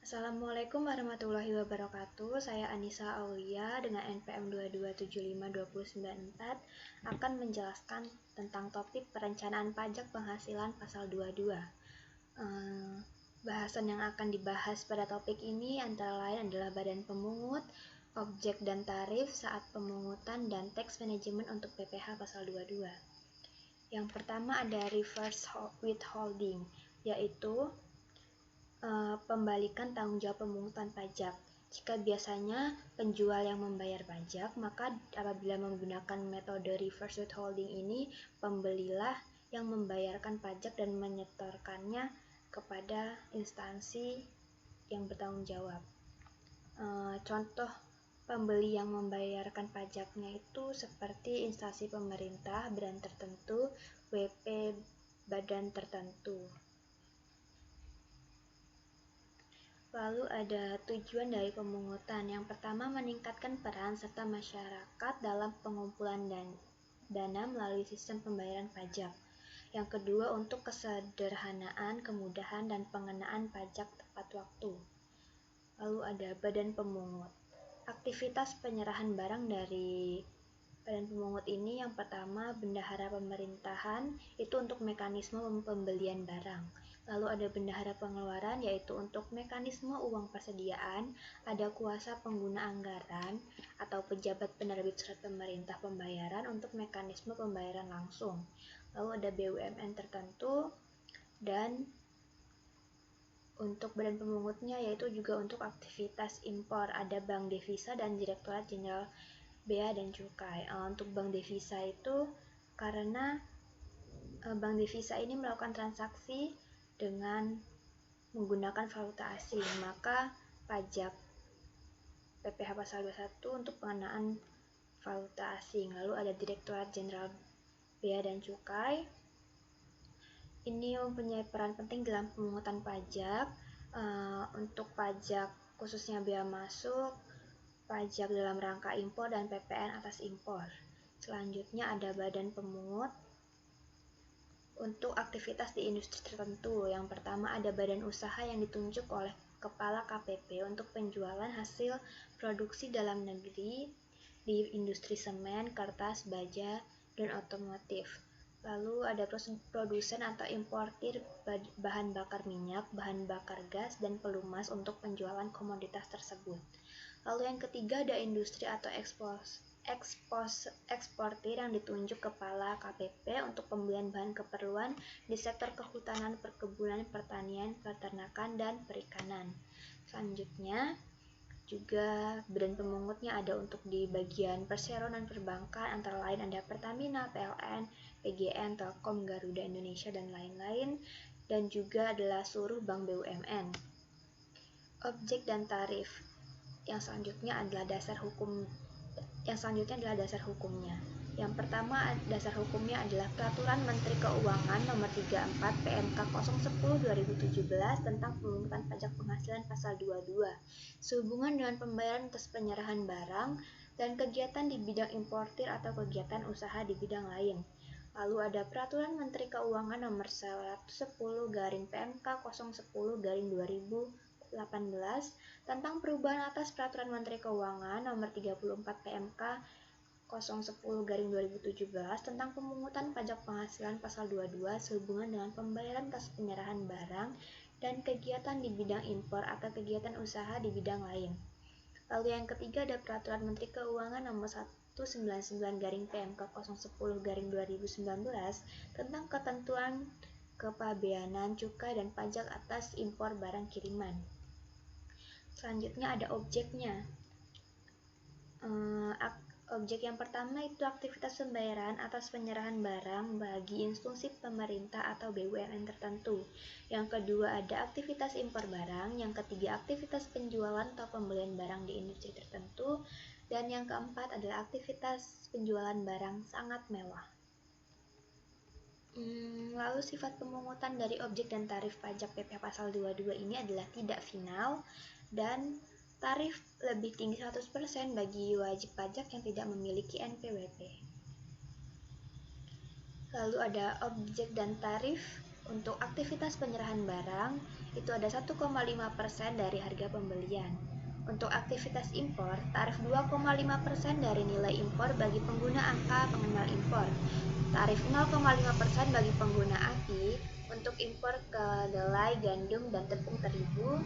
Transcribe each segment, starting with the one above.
Assalamualaikum warahmatullahi wabarakatuh. Saya Anissa Aulia dengan NPM 2275294 akan menjelaskan tentang topik perencanaan pajak penghasilan pasal 22. Bahasan yang akan dibahas pada topik ini antara lain adalah badan pemungut, objek dan tarif saat pemungutan, dan tax management untuk PPh pasal 22. Yang pertama ada reverse withholding, yaitu pembalikan tanggung jawab pemungutan pajak. Jika biasanya penjual yang membayar pajak, maka apabila menggunakan metode reverse withholding ini, pembelilah yang membayarkan pajak dan menyetorkannya kepada instansi yang bertanggung jawab. Contoh pembeli yang membayarkan pajaknya itu seperti instansi pemerintah, badan tertentu, WP badan tertentu. Lalu ada tujuan dari pemungutan. Yang pertama, meningkatkan peran serta masyarakat dalam pengumpulan dana melalui sistem pembayaran pajak. Yang kedua, untuk kesederhanaan, kemudahan, dan pengenaan pajak tepat waktu. Lalu ada badan pemungut. Aktivitas penyerahan barang dari badan pemungut ini yang pertama, bendahara pemerintahan, itu untuk mekanisme pembelian barang. Lalu ada bendahara pengeluaran, yaitu untuk mekanisme uang persediaan. Ada kuasa pengguna anggaran atau pejabat penerbit surat pemerintah pembayaran untuk mekanisme pembayaran langsung. Lalu ada BUMN tertentu, dan untuk badan pemungutnya yaitu juga untuk aktivitas impor. Ada Bank Devisa dan Direktorat Jenderal Bea dan Cukai. Untuk Bank Devisa itu karena Bank Devisa ini melakukan transaksi dengan menggunakan valuta asing, maka pajak PPh pasal 21 untuk pengenaan valuta asing. Lalu ada Direktorat Jenderal Bea dan Cukai. Ini mempunyai peran penting dalam pemungutan pajak, untuk pajak khususnya bea masuk, pajak dalam rangka impor, dan PPN atas impor. Selanjutnya ada badan pemungut untuk aktivitas di industri tertentu. Yang pertama ada badan usaha yang ditunjuk oleh Kepala KPP untuk penjualan hasil produksi dalam negeri di industri semen, kertas, baja, dan otomotif. Lalu ada produsen atau importir bahan bakar minyak, bahan bakar gas, dan pelumas untuk penjualan komoditas tersebut. Lalu yang ketiga ada industri atau eksportir yang ditunjuk Kepala KPP untuk pembelian bahan keperluan di sektor kehutanan, perkebunan, pertanian, peternakan, dan perikanan. Selanjutnya juga badan pemungutnya ada untuk di bagian perseroan dan perbankan, antara lain ada Pertamina, PLN, PGN, Telkom, Garuda Indonesia, dan lain-lain, dan juga adalah seluruh bank BUMN. Objek dan tarif. Yang selanjutnya adalah dasar hukumnya. Yang pertama, dasar hukumnya adalah Peraturan Menteri Keuangan Nomor 34 PMK 010/2017 tentang pemungutan pajak penghasilan pasal 22, sehubungan dengan pembayaran atas penyerahan barang dan kegiatan di bidang importir atau kegiatan usaha di bidang lain. Lalu ada Peraturan Menteri Keuangan Nomor 110/PMK 010/2018 tentang perubahan atas Peraturan Menteri Keuangan Nomor 34 PMK 010/2017 tentang pemungutan pajak penghasilan pasal 22 sehubungan dengan pembayaran atas penyerahan barang dan kegiatan di bidang impor atau kegiatan usaha di bidang lain. Lalu yang ketiga ada Peraturan Menteri Keuangan Nomor 199/PMK 010/2019 tentang ketentuan kepabeanan cukai dan pajak atas impor barang kiriman. Selanjutnya ada objeknya. Objek yang pertama itu aktivitas pembayaran atas penyerahan barang bagi instansi pemerintah atau BUMN tertentu. Yang kedua ada aktivitas impor barang. Yang ketiga aktivitas penjualan atau pembelian barang di industri tertentu. Dan yang keempat adalah aktivitas penjualan barang sangat mewah. Lalu sifat pemungutan dari objek dan tarif pajak PPh pasal 22 ini adalah tidak final, dan tarif lebih tinggi 100% bagi wajib pajak yang tidak memiliki NPWP. Lalu ada objek dan tarif Untuk aktivitas penyerahan barang, itu ada 1,5% dari harga pembelian. Untuk aktivitas impor, tarif 2,5% dari nilai impor bagi pengguna angka pengenal impor. Tarif 0,5% bagi pengguna API untuk impor kedelai, gandum, dan tepung terigu.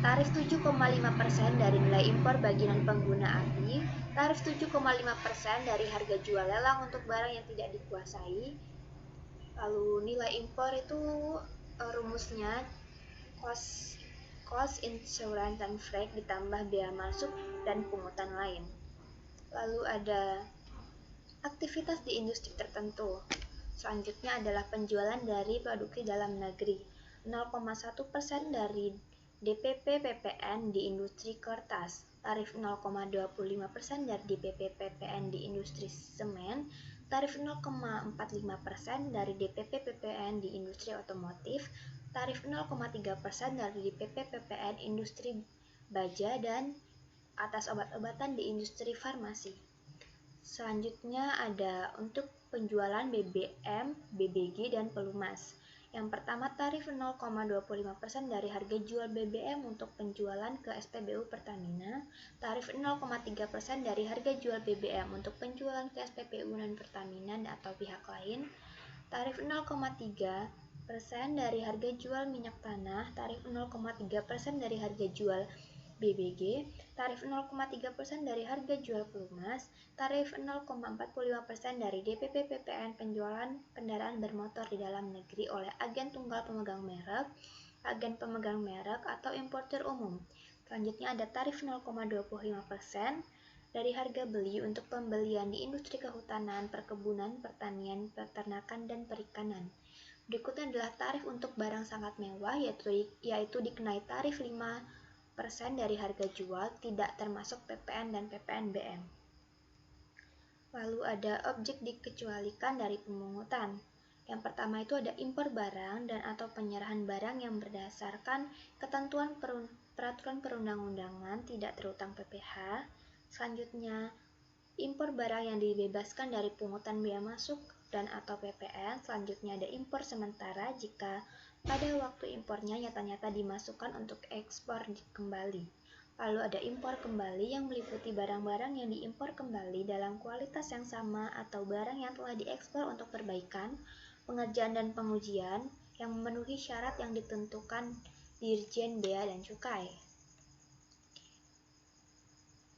Tarif 7,5% dari nilai impor bagi non-pengguna API. Tarif 7,5% dari harga jual lelang untuk barang yang tidak dikuasai. Lalu nilai impor itu rumusnya cost insurance dan freight ditambah biaya masuk dan pungutan lain. Lalu ada aktivitas di industri tertentu. Selanjutnya adalah penjualan dari produksi dalam negeri. 0,1% dari DPP PPN di industri kertas. Tarif 0,25% dari DPP PPN di industri semen. Tarif 0,45% dari DPP PPN di industri otomotif. Tarif 0,3% dari DPP PPN industri baja dan atas obat-obatan di industri farmasi. Selanjutnya ada untuk penjualan BBM, BBG, dan pelumas. Yang pertama, tarif 0,25% dari harga jual BBM untuk penjualan ke SPBU Pertamina, tarif 0,3% dari harga jual BBM untuk penjualan ke SPBU non-Pertamina atau pihak lain, tarif 0,3% dari harga jual minyak tanah, tarif 0,3% dari harga jual BBG, tarif 0,3% dari harga jual pelumas, tarif 0,45% dari DPP PPN penjualan kendaraan bermotor di dalam negeri oleh agen tunggal pemegang merek, agen pemegang merek, atau importer umum. Selanjutnya ada tarif 0,25% dari harga beli untuk pembelian di industri kehutanan, perkebunan, pertanian, peternakan, dan perikanan. Berikutnya adalah tarif untuk barang sangat mewah, yaitu dikenai tarif 5% dari harga jual, tidak termasuk PPN dan PPNBM. Lalu ada objek dikecualikan dari pemungutan. Yang pertama itu ada impor barang dan atau penyerahan barang yang berdasarkan ketentuan peraturan perundang-undangan tidak terutang PPh. Selanjutnya, impor barang yang dibebaskan dari pungutan bea masuk dan atau PPN. Selanjutnya ada impor sementara jika pada waktu impornya nyata-nyata dimasukkan untuk ekspor kembali. Lalu ada impor kembali yang meliputi barang-barang yang diimpor kembali dalam kualitas yang sama atau barang yang telah diekspor untuk perbaikan, pengerjaan dan pengujian yang memenuhi syarat yang ditentukan Dirjen Bea dan Cukai.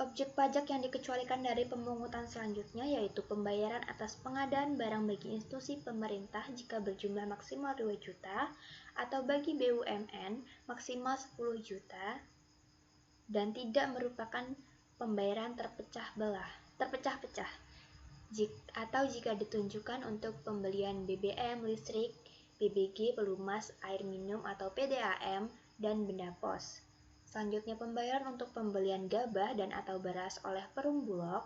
Objek pajak yang dikecualikan dari pemungutan selanjutnya yaitu pembayaran atas pengadaan barang bagi institusi pemerintah jika berjumlah maksimal 2 juta atau bagi BUMN maksimal 10 juta dan tidak merupakan pembayaran terpecah-pecah atau jika ditunjukkan untuk pembelian BBM, listrik, BBG, pelumas, air minum atau PDAM, dan benda pos. Selanjutnya pembayaran untuk pembelian gabah dan atau beras oleh Perum Bulog,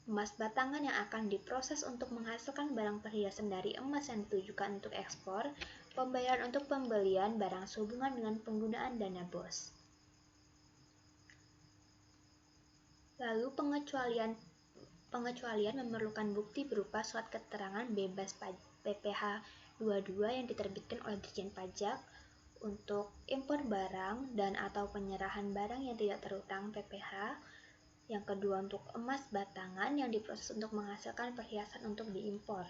emas batangan yang akan diproses untuk menghasilkan barang perhiasan dari emas yang ditujukan untuk ekspor, pembayaran untuk pembelian barang sehubungan dengan penggunaan dana BOS. Lalu pengecualian memerlukan bukti berupa surat keterangan bebas PPh 22 yang diterbitkan oleh Ditjen Pajak untuk impor barang dan atau penyerahan barang yang tidak terutang PPh. Yang kedua untuk emas batangan yang diproses untuk menghasilkan perhiasan untuk diimpor.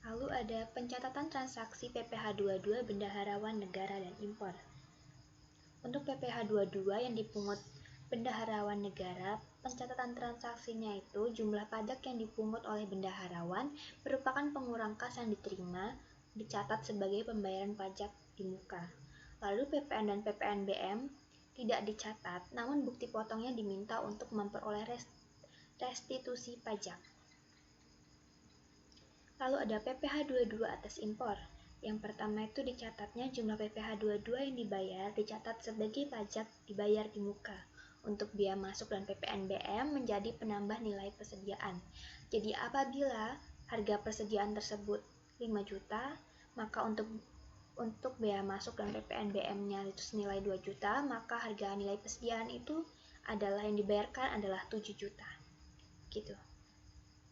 Lalu ada pencatatan transaksi PPh 22 bendaharawan negara dan impor. Untuk PPh 22 yang dipungut bendaharawan negara, pencatatan transaksinya itu jumlah pajak yang dipungut oleh bendaharawan merupakan pengurang kas yang diterima, dicatat sebagai pembayaran pajak di muka. Lalu PPN dan PPNBM tidak dicatat, namun bukti potongnya diminta untuk memperoleh restitusi pajak. Lalu ada PPh 22 atas impor. Yang pertama itu dicatatnya jumlah PPh 22 yang dibayar dicatat sebagai pajak dibayar di muka. Untuk biaya masuk dan PPNBM menjadi penambah nilai persediaan. Jadi apabila harga persediaan tersebut 5 juta, maka untuk biaya masuk dan PPNBM-nya itu senilai 2 juta, maka harga nilai persediaan itu adalah yang dibayarkan adalah 7 juta. Gitu.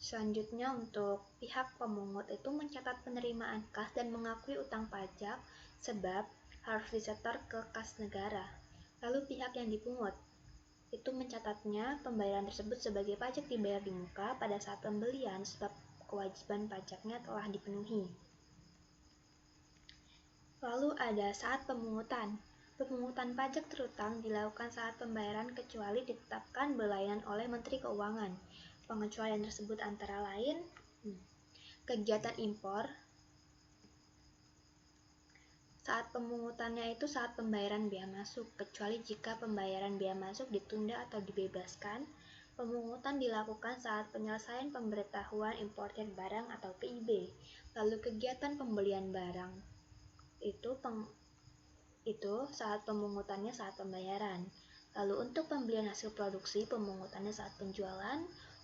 Selanjutnya untuk pihak pemungut itu mencatat penerimaan kas dan mengakui utang pajak sebab harus disetor ke kas negara. Lalu pihak yang dipungut itu mencatatnya pembayaran tersebut sebagai pajak dibayar di muka pada saat pembelian sebab kewajiban pajaknya telah dipenuhi. Lalu ada saat pemungutan. Pemungutan pajak terutang dilakukan saat pembayaran kecuali ditetapkan berlainan oleh Menteri Keuangan. Pengecualian tersebut antara lain kegiatan impor. Saat pemungutannya itu saat pembayaran bea masuk, kecuali jika pembayaran bea masuk ditunda atau dibebaskan. Pemungutan dilakukan saat penyelesaian pemberitahuan importir barang atau PIB. Lalu kegiatan pembelian barang itu saat pemungutannya saat pembayaran. Lalu untuk pembelian hasil produksi, pemungutannya saat penjualan.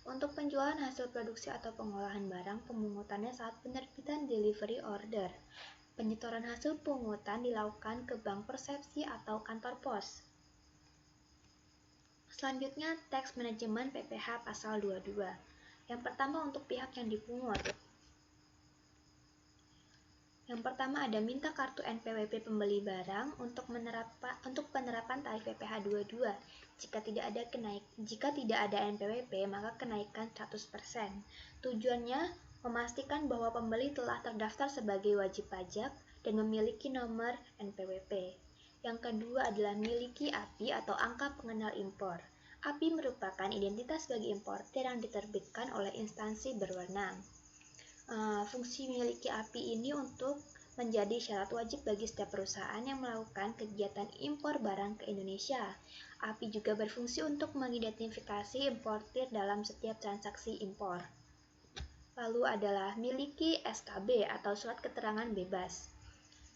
Untuk penjualan hasil produksi atau pengolahan barang, pemungutannya saat penerbitan delivery order. Penyetoran hasil pungutan dilakukan ke bank persepsi atau kantor pos. Selanjutnya, tax management PPh pasal 22. Yang pertama untuk pihak yang dipungut. Yang pertama ada minta kartu NPWP pembeli barang untuk penerapan tarif PPh 22. Jika tidak ada NPWP, maka kenaikan 100%. Tujuannya memastikan bahwa pembeli telah terdaftar sebagai wajib pajak dan memiliki nomor NPWP. Yang kedua adalah miliki API atau angka pengenal impor. API merupakan identitas bagi importir yang diterbitkan oleh instansi berwenang. Fungsi miliki API ini untuk menjadi syarat wajib bagi setiap perusahaan yang melakukan kegiatan impor barang ke Indonesia. API juga berfungsi untuk mengidentifikasi importir dalam setiap transaksi impor. Lalu adalah miliki SKB atau surat keterangan bebas.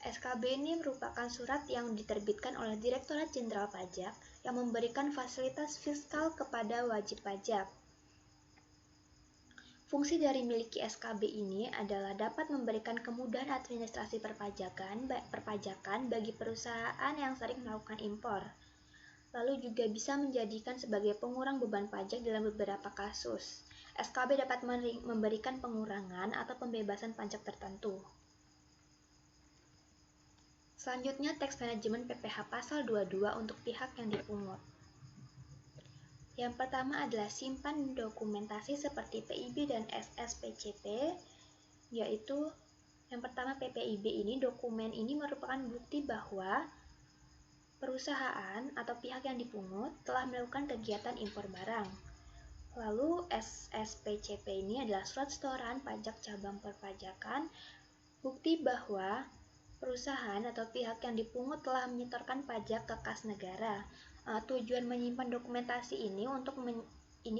SKB ini merupakan surat yang diterbitkan oleh Direktorat Jenderal Pajak yang memberikan fasilitas fiskal kepada wajib pajak. Fungsi dari miliki SKB ini adalah dapat memberikan kemudahan administrasi perpajakan bagi perusahaan yang sering melakukan impor. Lalu juga bisa menjadikan sebagai pengurang beban pajak dalam beberapa kasus. SKB dapat memberikan pengurangan atau pembebasan pajak tertentu. Selanjutnya, tax management PPh pasal 22 untuk pihak yang dipungut. Yang pertama adalah simpan dokumentasi seperti PIB dan SSPCP, yaitu yang pertama PPIB ini, dokumen ini merupakan bukti bahwa perusahaan atau pihak yang dipungut telah melakukan kegiatan impor barang. Lalu SSPCP ini adalah surat setoran pajak cabang perpajakan, bukti bahwa perusahaan atau pihak yang dipungut telah menyetorkan pajak ke kas negara. Tujuan menyimpan dokumentasi ini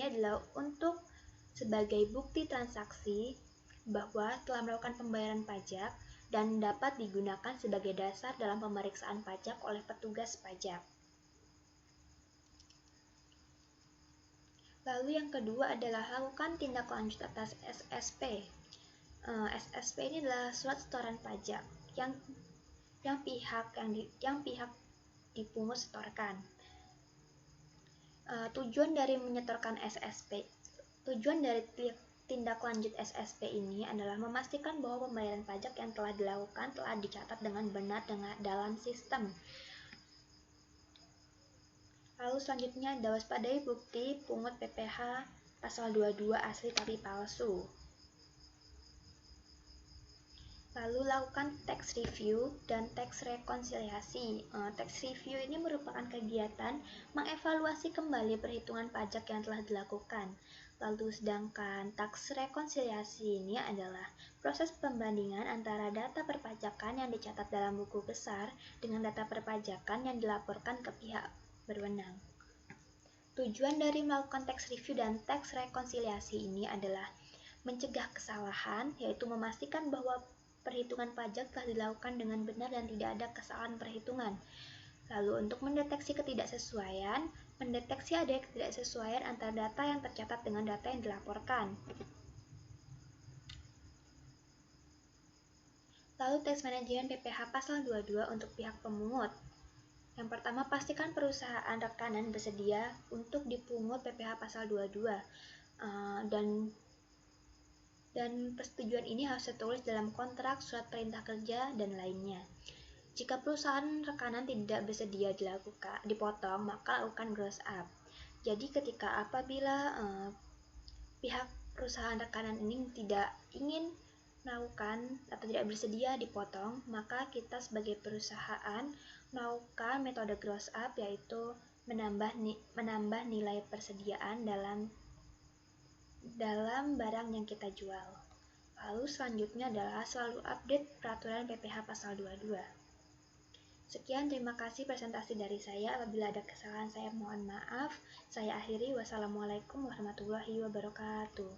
adalah untuk sebagai bukti transaksi bahwa telah melakukan pembayaran pajak dan dapat digunakan sebagai dasar dalam pemeriksaan pajak oleh petugas pajak. Lalu yang kedua adalah lakukan tindak lanjut atas SSP. SSP ini adalah surat setoran pajak yang pihak dipungut setorkan. Tujuan dari tindak lanjut SSP ini adalah memastikan bahwa pembayaran pajak yang telah dilakukan telah dicatat dengan benar dalam sistem. Lalu selanjutnya ada waspadai bukti pungut PPh pasal 22 asli tapi palsu. Lalu lakukan tax review dan tax rekonsiliasi. Tax review ini merupakan kegiatan mengevaluasi kembali perhitungan pajak yang telah dilakukan. Lalu sedangkan tax rekonsiliasi ini adalah proses pembandingan antara data perpajakan yang dicatat dalam buku besar dengan data perpajakan yang dilaporkan ke pihak berwenang. Tujuan dari melakukan tax review dan tax rekonsiliasi ini adalah mencegah kesalahan, yaitu memastikan bahwa perhitungan pajak telah dilakukan dengan benar dan tidak ada kesalahan perhitungan. Lalu untuk mendeteksi ketidaksesuaian, mendeteksi ada ketidaksesuaian antara data yang tercatat dengan data yang dilaporkan. Lalu tax management PPh pasal 22 untuk pihak pemungut. Yang pertama, pastikan perusahaan rekanan bersedia untuk dipungut PPh pasal 22 dan persetujuan ini harus tertulis dalam kontrak, surat perintah kerja, dan lainnya. Jika perusahaan rekanan tidak bersedia dipotong, maka lakukan gross up. Jadi apabila pihak perusahaan rekanan ini tidak ingin melakukan atau tidak bersedia dipotong, maka kita sebagai perusahaan melakukan metode gross up, yaitu menambah nilai persediaan dalam barang yang kita jual. Lalu selanjutnya adalah selalu update peraturan PPh pasal 22. Sekian, terima kasih presentasi dari saya. Apabila ada kesalahan saya mohon maaf. Saya akhiri. Wassalamualaikum warahmatullahi wabarakatuh.